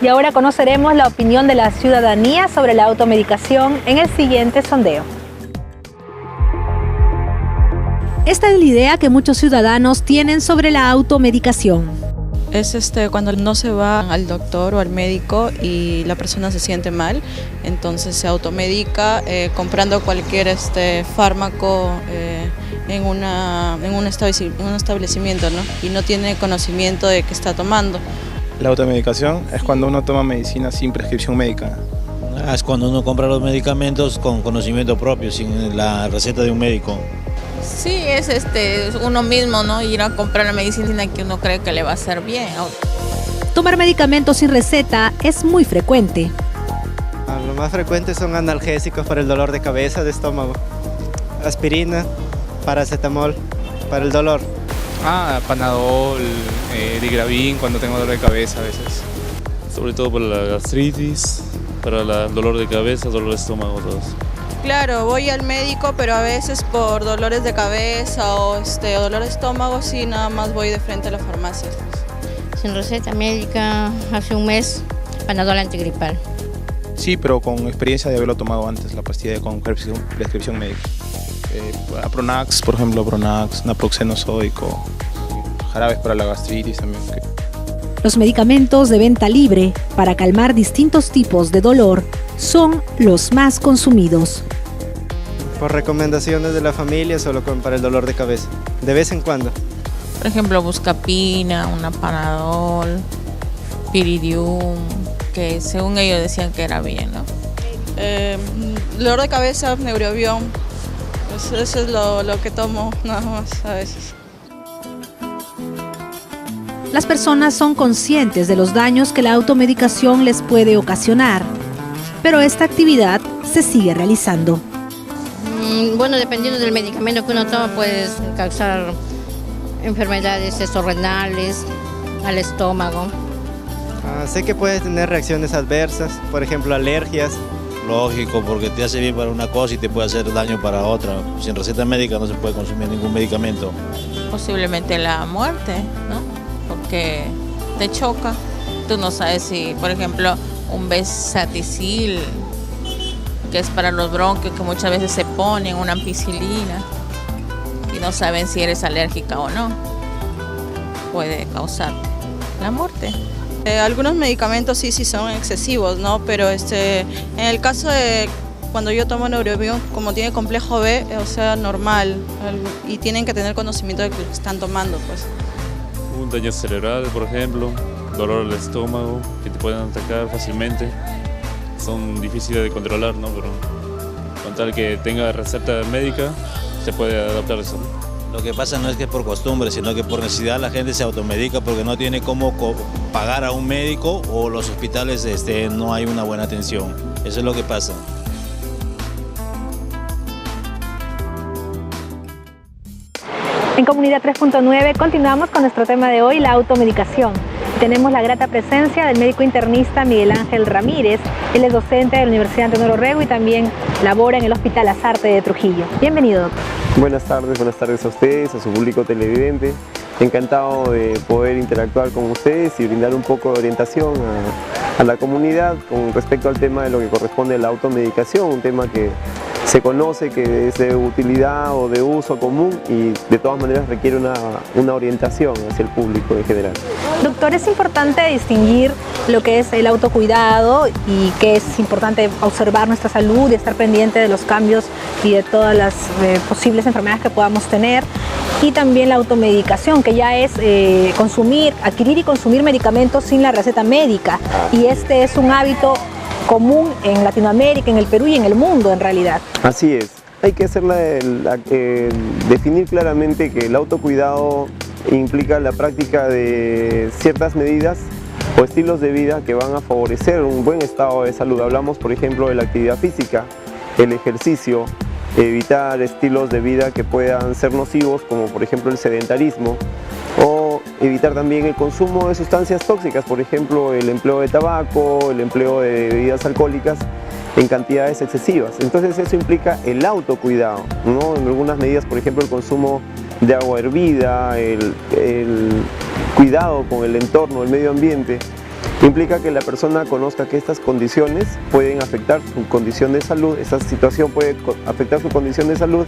Y ahora conoceremos la opinión de la ciudadanía sobre la automedicación en el siguiente sondeo. Esta es la idea que muchos ciudadanos tienen sobre la automedicación. Es cuando no se va al doctor o al médico y la persona se siente mal, entonces se automedica comprando cualquier fármaco en un establecimiento, ¿no? Y no tiene conocimiento de qué está tomando. La automedicación es cuando uno toma medicina sin prescripción médica. Es cuando uno compra los medicamentos con conocimiento propio, sin la receta de un médico. Sí, es uno mismo, ¿no? Ir a comprar la medicina que uno cree que le va a hacer bien. Tomar medicamentos sin receta es muy frecuente. Lo más frecuente son analgésicos para el dolor de cabeza, de estómago. Aspirina, paracetamol, para el dolor. Panadol, Digravín cuando tengo dolor de cabeza a veces. Sobre todo para la gastritis, para el dolor de cabeza, dolor de estómago, todos. Claro, voy al médico, pero a veces por dolores de cabeza o dolor de estómago, sí, nada más voy de frente a la farmacia. Sin receta médica, hace un mes, Panadol antigripal. Sí, pero con experiencia de haberlo tomado antes, la pastilla con prescripción médica. Apronax, por ejemplo, Apronax, naproxeno sódico, jarabes para la gastritis también. Los medicamentos de venta libre para calmar distintos tipos de dolor son los más consumidos. Por recomendaciones de la familia, solo para el dolor de cabeza, de vez en cuando. Por ejemplo, Buscapina, una Panadol, Piridium, que según ellos decían que era bien, ¿no? Dolor de cabeza, Neurobión, eso es lo que tomo nada más a veces. Las personas son conscientes de los daños que la automedicación les puede ocasionar, pero esta actividad se sigue realizando. Bueno, dependiendo del medicamento que uno toma, puede causar enfermedades renales, al estómago. Sé que puede tener reacciones adversas, por ejemplo, alergias. Lógico, porque te hace bien para una cosa y te puede hacer daño para otra. Sin receta médica no se puede consumir ningún medicamento. Posiblemente la muerte, ¿no? Porque te choca. Tú no sabes si, por ejemplo, un Besaticil, que es para los bronquios, que muchas veces se ponen una ampicilina y no saben si eres alérgica o no, puede causar la muerte. Algunos medicamentos sí son excesivos, ¿no? Pero en el caso de cuando yo tomo Neurobión, como tiene complejo B, o sea, normal, y tienen que tener conocimiento de lo que están tomando, pues. Un daño cerebral, por ejemplo, dolor al estómago, que te pueden atacar fácilmente. Son difíciles de controlar, ¿no? Pero con tal que tenga receta médica, se puede adaptar eso, ¿no? Lo que pasa no es que por costumbre, sino que por necesidad la gente se automedica porque no tiene cómo pagar a un médico o los hospitales no hay una buena atención. Eso es lo que pasa. En Comunidad 3.9 continuamos con nuestro tema de hoy, la automedicación. Tenemos la grata presencia del médico internista Miguel Ángel Ramírez. Él es docente de la Universidad Antonio Orrego y también labora en el Hospital Lasarte de Trujillo. Bienvenido, doctor. Buenas tardes a ustedes, a su público televidente. Encantado de poder interactuar con ustedes y brindar un poco de orientación a la comunidad con respecto al tema de lo que corresponde a la automedicación, un tema que se conoce que es de utilidad o de uso común y de todas maneras requiere una orientación hacia el público en general. Doctor, es importante distinguir lo que es el autocuidado y que es importante observar nuestra salud y estar pendiente de los cambios y de todas las posibles enfermedades que podamos tener, y también la automedicación, que ya es adquirir y consumir medicamentos sin la receta médica, y este es un hábito común en Latinoamérica, en el Perú y en el mundo en realidad. Así es, hay que definir claramente que el autocuidado implica la práctica de ciertas medidas o estilos de vida que van a favorecer un buen estado de salud. Hablamos, por ejemplo, de la actividad física, el ejercicio, evitar estilos de vida que puedan ser nocivos, como por ejemplo el sedentarismo, o evitar también el consumo de sustancias tóxicas, por ejemplo el empleo de tabaco, el empleo de bebidas alcohólicas en cantidades excesivas. Entonces eso implica el autocuidado, ¿no? En algunas medidas, por ejemplo, el consumo de agua hervida, el cuidado con el entorno, el medio ambiente, Implica que la persona conozca que estas condiciones pueden afectar su condición de salud, esta situación puede afectar su condición de salud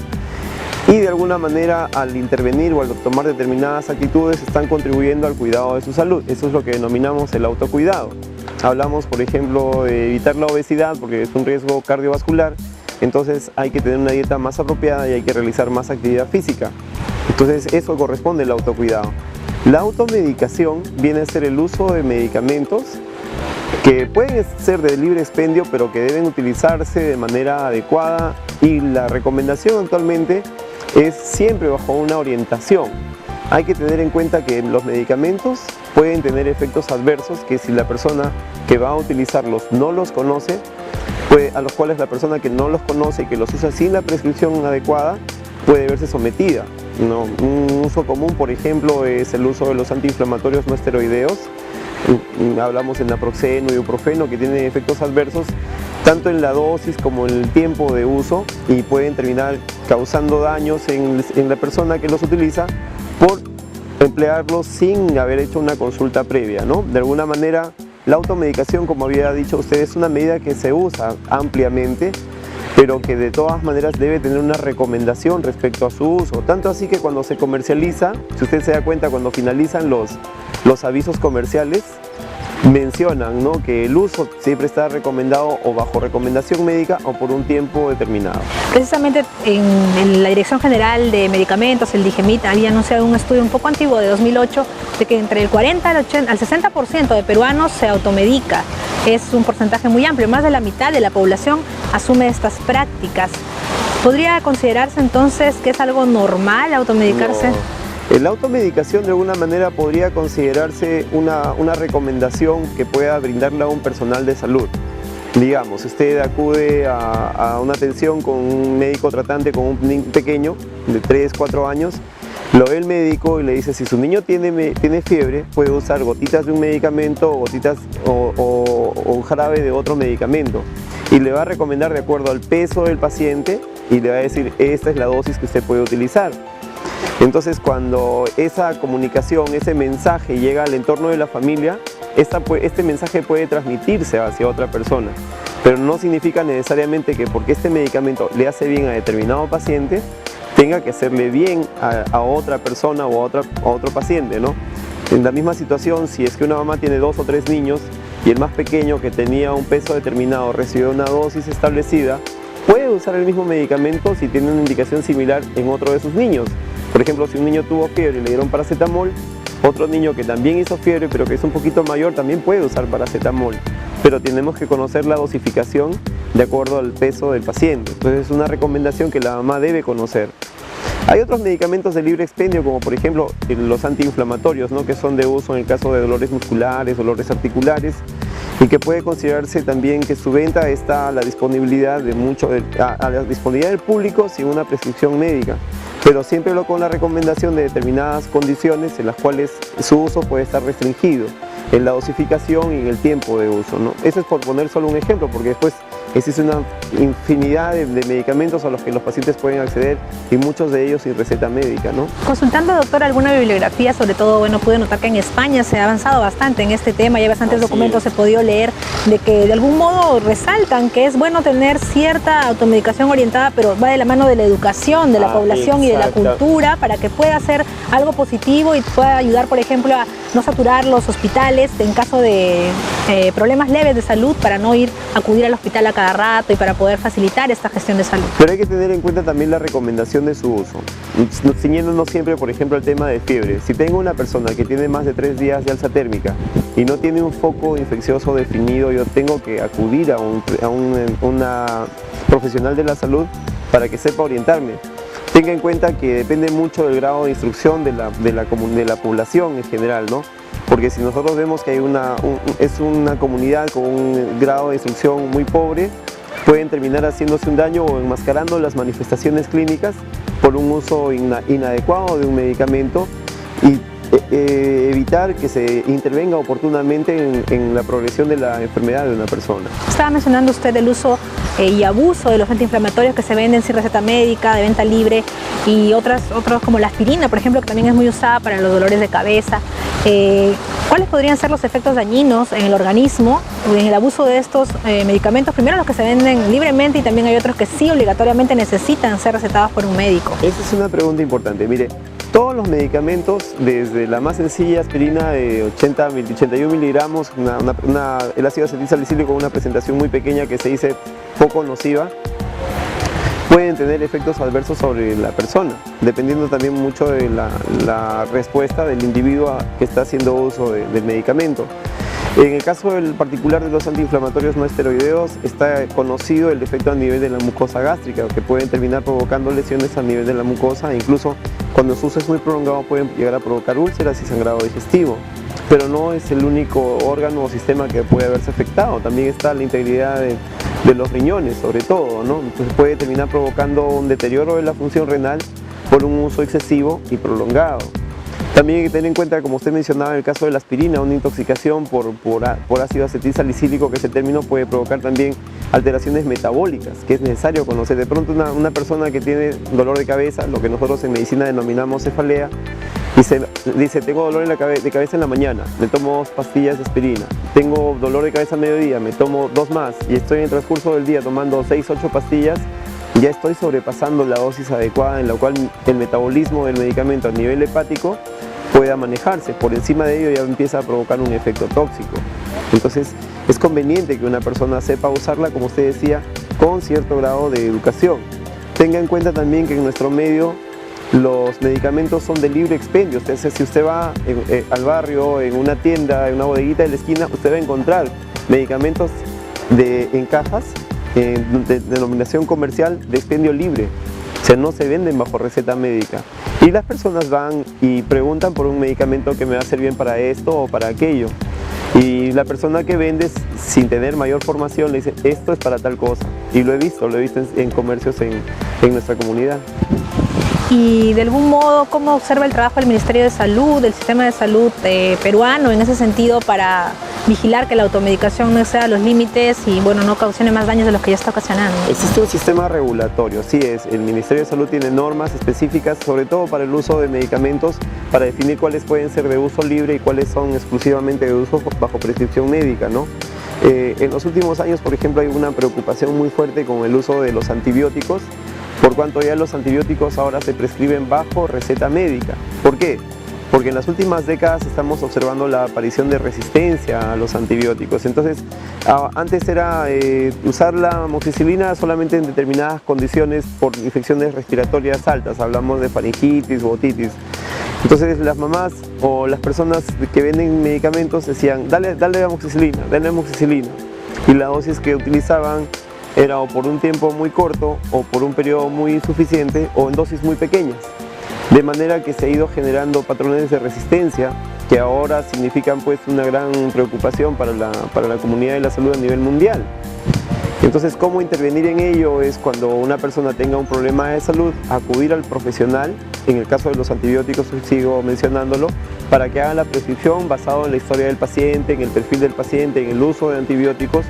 y de alguna manera al intervenir o al tomar determinadas actitudes están contribuyendo al cuidado de su salud. Eso es lo que denominamos el autocuidado. Hablamos, por ejemplo, de evitar la obesidad porque es un riesgo cardiovascular, entonces hay que tener una dieta más apropiada y hay que realizar más actividad física. Entonces eso corresponde al autocuidado. La automedicación viene a ser el uso de medicamentos que pueden ser de libre expendio pero que deben utilizarse de manera adecuada y la recomendación actualmente es siempre bajo una orientación. Hay que tener en cuenta que los medicamentos pueden tener efectos adversos que si la persona que va a utilizarlos no los conoce, a los cuales la persona que no los conoce y que los usa sin la prescripción adecuada puede verse sometida, ¿no? Un uso común, por ejemplo, es el uso de los antiinflamatorios no esteroideos. Hablamos de naproxeno y ibuprofeno que tienen efectos adversos tanto en la dosis como en el tiempo de uso y pueden terminar causando daños en la persona que los utiliza por emplearlos sin haber hecho una consulta previa, ¿no? De alguna manera la automedicación, como había dicho usted, es una medida que se usa ampliamente pero que de todas maneras debe tener una recomendación respecto a su uso. Tanto así que cuando se comercializa, si usted se da cuenta, cuando finalizan los avisos comerciales, mencionan, ¿no?, que el uso siempre está recomendado o bajo recomendación médica o por un tiempo determinado. Precisamente en la Dirección General de Medicamentos, el DIGEMIT, había anunciado un estudio un poco antiguo de 2008 de que entre el 40 al 60% de peruanos se automedica. Es un porcentaje muy amplio, más de la mitad de la población asume estas prácticas. ¿Podría considerarse entonces que es algo normal automedicarse? No. La automedicación de alguna manera podría considerarse una recomendación que pueda brindarle a un personal de salud. Digamos, usted acude a una atención con un médico tratante con un niño pequeño de 3, 4 años, lo ve el médico y le dice si su niño tiene fiebre, puede usar gotitas de un medicamento o gotitas o jarabe de otro medicamento y le va a recomendar de acuerdo al peso del paciente y le va a decir esta es la dosis que usted puede utilizar. Entonces cuando esa comunicación, ese mensaje llega al entorno de la familia, este mensaje puede transmitirse hacia otra persona, pero no significa necesariamente que porque este medicamento le hace bien a determinado paciente, tenga que hacerle bien a otra persona o a otro paciente, ¿no? En la misma situación, si es que una mamá tiene 2 o 3 niños y el más pequeño que tenía un peso determinado recibió una dosis establecida, puede usar el mismo medicamento si tiene una indicación similar en otro de sus niños. Por ejemplo, si un niño tuvo fiebre y le dieron paracetamol, otro niño que también hizo fiebre pero que es un poquito mayor también puede usar paracetamol. Pero tenemos que conocer la dosificación de acuerdo al peso del paciente. Entonces es una recomendación que la mamá debe conocer. Hay otros medicamentos de libre expendio como por ejemplo los antiinflamatorios, ¿no?, que son de uso en el caso de dolores musculares, dolores articulares y que puede considerarse también que su venta está a la disponibilidad a la disponibilidad del público sin una prescripción médica, pero siempre con la recomendación de determinadas condiciones en las cuales su uso puede estar restringido en la dosificación y en el tiempo de uso, ¿no? Eso es por poner solo un ejemplo, porque después existe una infinidad de medicamentos a los que los pacientes pueden acceder y muchos de ellos sin receta médica, ¿no? Consultando, doctor, alguna bibliografía, sobre todo, bueno, pude notar que en España se ha avanzado bastante en este tema, ya bastantes documentos he podido leer de que de algún modo resaltan que es bueno tener cierta automedicación orientada, pero va de la mano de la educación de la población y de la cultura para que pueda ser algo positivo y pueda ayudar, por ejemplo, a no saturar los hospitales en caso de problemas leves de salud para no acudir al hospital a cada rato y para poder facilitar esta gestión de salud. Pero hay que tener en cuenta también la recomendación de su uso, ciñéndonos siempre, por ejemplo, al tema de fiebre. Si tengo una persona que tiene más de 3 días de alza térmica y no tiene un foco infeccioso definido, yo tengo que acudir a una profesional de la salud para que sepa orientarme. Tenga en cuenta que depende mucho del grado de instrucción de la población en general, ¿no? Porque si nosotros vemos que es una comunidad con un grado de instrucción muy pobre, pueden terminar haciéndose un daño o enmascarando las manifestaciones clínicas por un uso inadecuado de un medicamento y evitar que se intervenga oportunamente en la progresión de la enfermedad de una persona. Estaba mencionando usted el uso y abuso de los antiinflamatorios que se venden sin receta médica, de venta libre, y otros como la aspirina, por ejemplo, que también es muy usada para los dolores de cabeza. ¿Cuáles podrían ser los efectos dañinos en el organismo en el abuso de estos medicamentos? Primero, los que se venden libremente, y también hay otros que sí obligatoriamente necesitan ser recetados por un médico. Esa es una pregunta importante. Mire, todos los medicamentos, desde la más sencilla aspirina de 81 miligramos, el ácido acetilsalicílico con una presentación muy pequeña que se dice poco nociva, pueden tener efectos adversos sobre la persona, dependiendo también mucho de la respuesta del individuo que está haciendo uso del medicamento. En el caso particular de los antiinflamatorios no esteroideos, está conocido el efecto a nivel de la mucosa gástrica, que pueden terminar provocando lesiones a nivel de la mucosa, e incluso cuando su uso es muy prolongado pueden llegar a provocar úlceras y sangrado digestivo. Pero no es el único órgano o sistema que puede haberse afectado, también está la integridad de los riñones, sobre todo, ¿no? Entonces puede terminar provocando un deterioro de la función renal por un uso excesivo y prolongado. También hay que tener en cuenta, como usted mencionaba, en el caso de la aspirina, una intoxicación por ácido acetilsalicílico, que ese término puede provocar también alteraciones metabólicas, que es necesario conocer. De pronto una persona que tiene dolor de cabeza, lo que nosotros en medicina denominamos cefalea, dice, tengo dolor de cabeza en la mañana, me tomo 2 pastillas de aspirina, tengo dolor de cabeza a mediodía, me tomo 2 más, y estoy en el transcurso del día tomando 6, 8 pastillas, ya estoy sobrepasando la dosis adecuada, en la cual el metabolismo del medicamento a nivel hepático pueda manejarse. Por encima de ello ya empieza a provocar un efecto tóxico. Entonces es conveniente que una persona sepa usarla, como usted decía, con cierto grado de educación. Tenga en cuenta también que en nuestro medio los medicamentos son de libre expendio. Entonces, si usted va al barrio, en una tienda, en una bodeguita de la esquina, usted va a encontrar medicamentos en cajas de denominación comercial de expendio libre. O sea, no se venden bajo receta médica. Y las personas van y preguntan por un medicamento que me va a servir bien para esto o para aquello. Y la persona que vende, sin tener mayor formación, le dice, esto es para tal cosa. Y lo he visto en comercios en nuestra comunidad. Y de algún modo, ¿cómo observa el trabajo del Ministerio de Salud, del sistema de salud peruano en ese sentido, para vigilar que la automedicación no exceda los límites y bueno, no ocasione más daños de los que ya está ocasionando? Existe un sistema regulatorio, sí es. El Ministerio de Salud tiene normas específicas, sobre todo para el uso de medicamentos, para definir cuáles pueden ser de uso libre y cuáles son exclusivamente de uso bajo prescripción médica, ¿no? En los últimos años, por ejemplo, hay una preocupación muy fuerte con el uso de los antibióticos, por cuanto ya los antibióticos ahora se prescriben bajo receta médica. ¿Por qué? Porque en las últimas décadas estamos observando la aparición de resistencia a los antibióticos. Entonces, antes era usar la amoxicilina solamente en determinadas condiciones por infecciones respiratorias altas, hablamos de faringitis o otitis. Entonces las mamás o las personas que venden medicamentos decían, dale amoxicilina, dale amoxicilina. Y la dosis que utilizaban era o por un tiempo muy corto o por un periodo muy insuficiente o en dosis muy pequeñas. De manera que se ha ido generando patrones de resistencia que ahora significan pues una gran preocupación para la comunidad de la salud a nivel mundial. Entonces, ¿cómo intervenir en ello? Es cuando una persona tenga un problema de salud, acudir al profesional, en el caso de los antibióticos sigo mencionándolo, para que haga la prescripción basado en la historia del paciente, en el perfil del paciente, en el uso de antibióticos,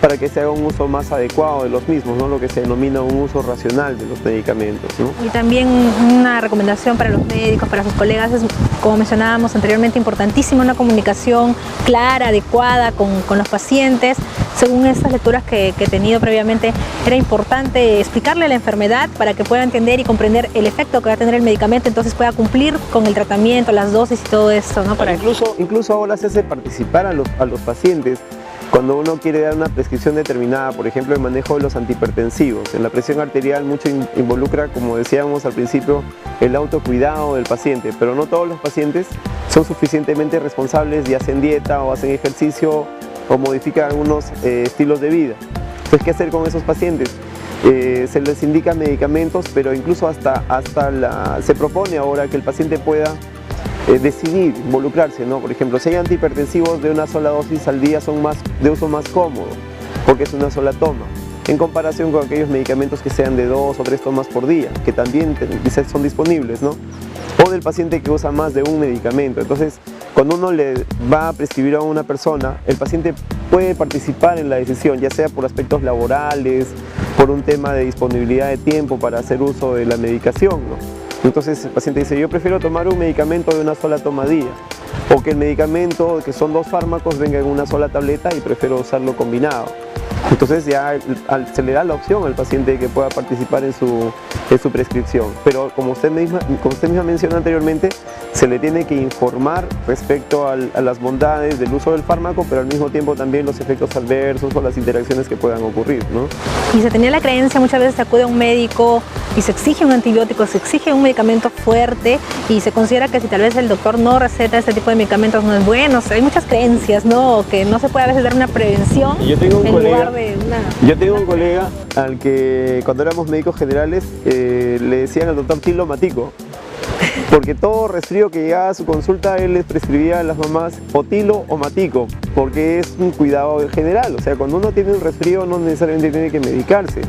para que se haga un uso más adecuado de los mismos, ¿no? Lo que se denomina un uso racional de los medicamentos, ¿no? Y también una recomendación para los médicos, para sus colegas, es, como mencionábamos anteriormente, importantísima una comunicación clara, adecuada con los pacientes. Según estas lecturas que he tenido previamente, era importante explicarle la enfermedad para que pueda entender y comprender el efecto que va a tener el medicamento, entonces pueda cumplir con el tratamiento, las dosis y todo esto, ¿no? Incluso ahora se hace participar a los pacientes cuando uno quiere dar una prescripción determinada, por ejemplo, el manejo de los antihipertensivos. En la presión arterial mucho involucra, como decíamos al principio, el autocuidado del paciente, pero no todos los pacientes son suficientemente responsables y hacen dieta o hacen ejercicio o modifican algunos estilos de vida. Entonces, ¿qué hacer con esos pacientes? Se les indican medicamentos, pero incluso se propone ahora que el paciente pueda decidir involucrarse, ¿no? Por ejemplo, si hay antihipertensivos de una sola dosis al día, son de uso más cómodo, porque es una sola toma, en comparación con aquellos medicamentos que sean de 2 o 3 tomas por día, que también son disponibles, ¿no? O del paciente que usa más de un medicamento. Entonces, cuando uno le va a prescribir a una persona, el paciente puede participar en la decisión, ya sea por aspectos laborales, por un tema de disponibilidad de tiempo para hacer uso de la medicación, ¿no? Entonces el paciente dice, yo prefiero tomar un medicamento de una sola tomadilla, o que el medicamento, que son 2 fármacos, venga en una sola tableta y prefiero usarlo combinado. Entonces ya se le da la opción al paciente de que pueda participar en su prescripción. Pero como usted misma mencionó anteriormente, se le tiene que informar respecto a las bondades del uso del fármaco, pero al mismo tiempo también los efectos adversos o las interacciones que puedan ocurrir, ¿no? Y se tenía la creencia, muchas veces se acude a un médico y se exige un antibiótico, se exige un medicamento fuerte y se considera que si tal vez el doctor no receta este tipo de medicamentos no es bueno. O sea, hay muchas creencias, ¿no? Que no se puede a veces dar una prevención Yo tengo un colega al que cuando éramos médicos generales le decían al doctor Tilo Matico, porque todo resfrío que llegaba a su consulta él les prescribía a las mamás o Tilo o Matico, porque es un cuidado general. O sea, cuando uno tiene un resfrío no necesariamente tiene que medicarse.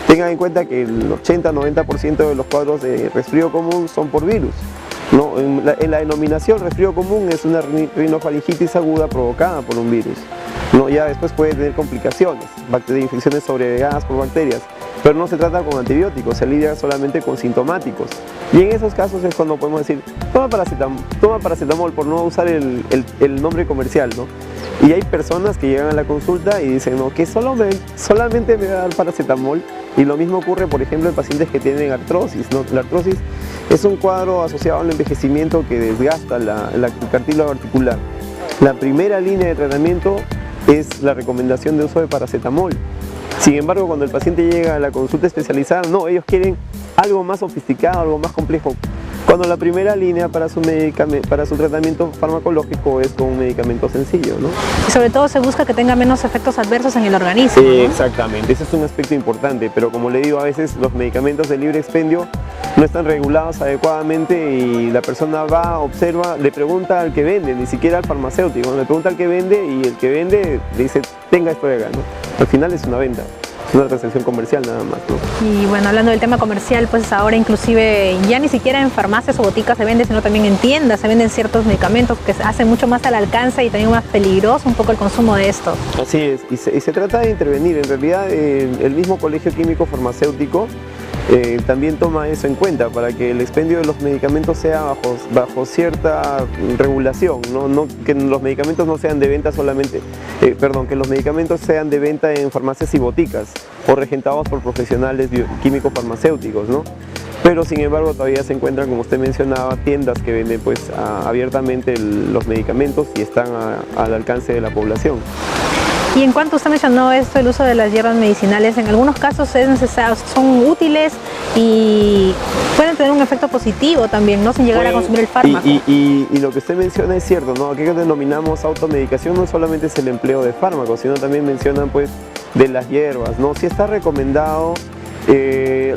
Tengan en cuenta que el 80-90% de los cuadros de resfrío común son por virus, ¿no? En la denominación resfrío común es una rinofaringitis aguda provocada por un virus, ¿no? Ya después puede tener complicaciones, infecciones sobrevegadas por bacterias, pero no se trata con antibióticos, se lidia solamente con sintomáticos. Y en esos casos es cuando podemos decir, toma paracetamol, por no usar el nombre comercial, ¿no? Y hay personas que llegan a la consulta y dicen, no, que solamente me va a dar paracetamol. Y lo mismo ocurre, por ejemplo, en pacientes que tienen artrosis, ¿no? La artrosis es un cuadro asociado al envejecimiento que desgasta el cartílago articular. La primera línea de tratamiento es la recomendación de uso de paracetamol. Sin embargo, cuando el paciente llega a la consulta especializada, no, ellos quieren algo más sofisticado, algo más complejo. Cuando la primera línea para su tratamiento farmacológico es con un medicamento sencillo, ¿no? Y sobre todo se busca que tenga menos efectos adversos en el organismo, ¿no? Exactamente, ese es un aspecto importante, pero como le digo, a veces los medicamentos de libre expendio no están regulados adecuadamente y la persona va, observa, le pregunta al que vende, ni siquiera al farmacéutico, le pregunta al que vende y el que vende le dice, tenga esto de acá, ¿no? Al final es una venta. Es una transacción comercial nada más, ¿no? Y bueno, hablando del tema comercial, pues ahora inclusive ya ni siquiera en farmacias o boticas se vende, sino también en tiendas se venden ciertos medicamentos que hacen mucho más al alcance y también más peligroso un poco el consumo de estos. Así es, y se trata de intervenir. En realidad el mismo Colegio Químico Farmacéutico también toma eso en cuenta para que el expendio de los medicamentos sea bajo cierta regulación, ¿no? Que los medicamentos no sean de venta solamente, que los medicamentos sean de venta en farmacias y boticas o regentados por profesionales químicos farmacéuticos, ¿no? Pero sin embargo todavía se encuentran, como usted mencionaba, tiendas que venden pues abiertamente los medicamentos y están al alcance de la población. Y en cuanto usted mencionó esto, el uso de las hierbas medicinales, en algunos casos es necesario, son útiles y pueden tener un efecto positivo también, ¿no? Sin llegar a consumir el fármaco. Y lo que usted menciona es cierto, ¿no? Aquello que denominamos automedicación no solamente es el empleo de fármacos, sino también mencionan pues de las hierbas, ¿no? Sí está recomendado,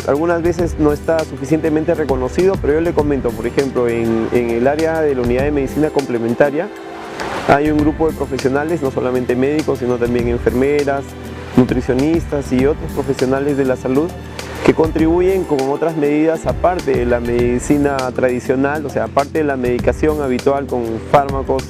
algunas veces no está suficientemente reconocido, pero yo le comento, por ejemplo, en el área de la unidad de medicina complementaria, hay un grupo de profesionales, no solamente médicos, sino también enfermeras, nutricionistas y otros profesionales de la salud que contribuyen con otras medidas aparte de la medicina tradicional, o sea, aparte de la medicación habitual con fármacos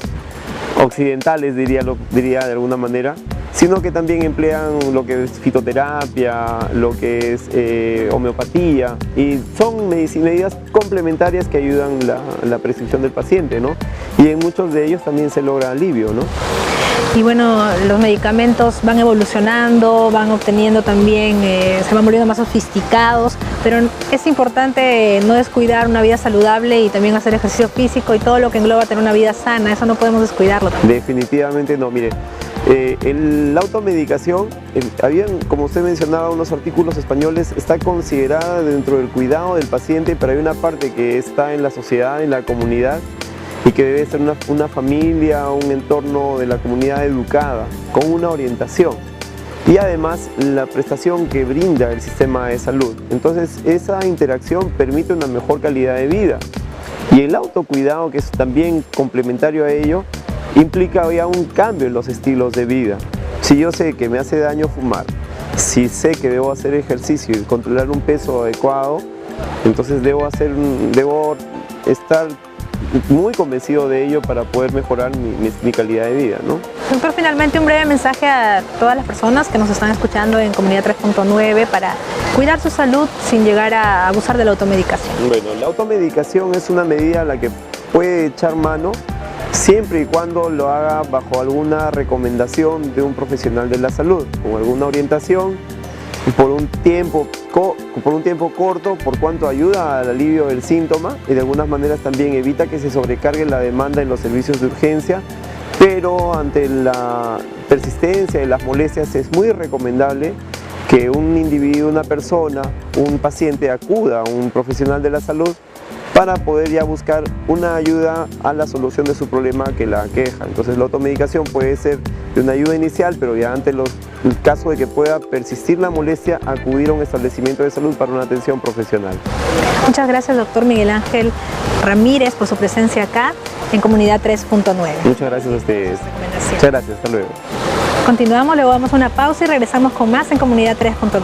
occidentales, diría de alguna manera, sino que también emplean lo que es fitoterapia, lo que es homeopatía, y son medidas complementarias que ayudan la prescripción del paciente, ¿no? Y en muchos de ellos también se logra alivio, ¿no? Y bueno, los medicamentos van evolucionando, van obteniendo también, se van volviendo más sofisticados, pero es importante no descuidar una vida saludable y también hacer ejercicio físico y todo lo que engloba tener una vida sana, eso no podemos descuidarlo también. Definitivamente no, mire. La automedicación, como usted mencionaba, unos artículos españoles, está considerada dentro del cuidado del paciente, pero hay una parte que está en la sociedad, en la comunidad, y que debe ser una familia, un entorno de la comunidad educada, con una orientación. Y además la prestación que brinda el sistema de salud. Entonces esa interacción permite una mejor calidad de vida. Y el autocuidado, que es también complementario a ello, implica ya un cambio en los estilos de vida. Si yo sé que me hace daño fumar, si sé que debo hacer ejercicio y controlar un peso adecuado, entonces debo estar muy convencido de ello para poder mejorar mi calidad de vida, ¿no? Doctor, finalmente un breve mensaje a todas las personas que nos están escuchando en Comunidad 3.9 para cuidar su salud sin llegar a abusar de la automedicación. Bueno, la automedicación es una medida a la que puede echar mano siempre y cuando lo haga bajo alguna recomendación de un profesional de la salud, con alguna orientación, por un tiempo corto, por cuanto ayuda al alivio del síntoma y de algunas maneras también evita que se sobrecargue la demanda en los servicios de urgencia, pero ante la persistencia de las molestias es muy recomendable que un individuo, una persona, un paciente acuda a un profesional de la salud para poder ya buscar una ayuda a la solución de su problema que la aqueja. Entonces la automedicación puede ser de una ayuda inicial, pero ya ante el caso de que pueda persistir la molestia, acudir a un establecimiento de salud para una atención profesional. Muchas gracias, doctor Miguel Ángel Ramírez, por su presencia acá en Comunidad 3.9. Muchas gracias a ustedes. Muchas gracias, hasta luego. Continuamos, luego damos una pausa y regresamos con más en Comunidad 3.9.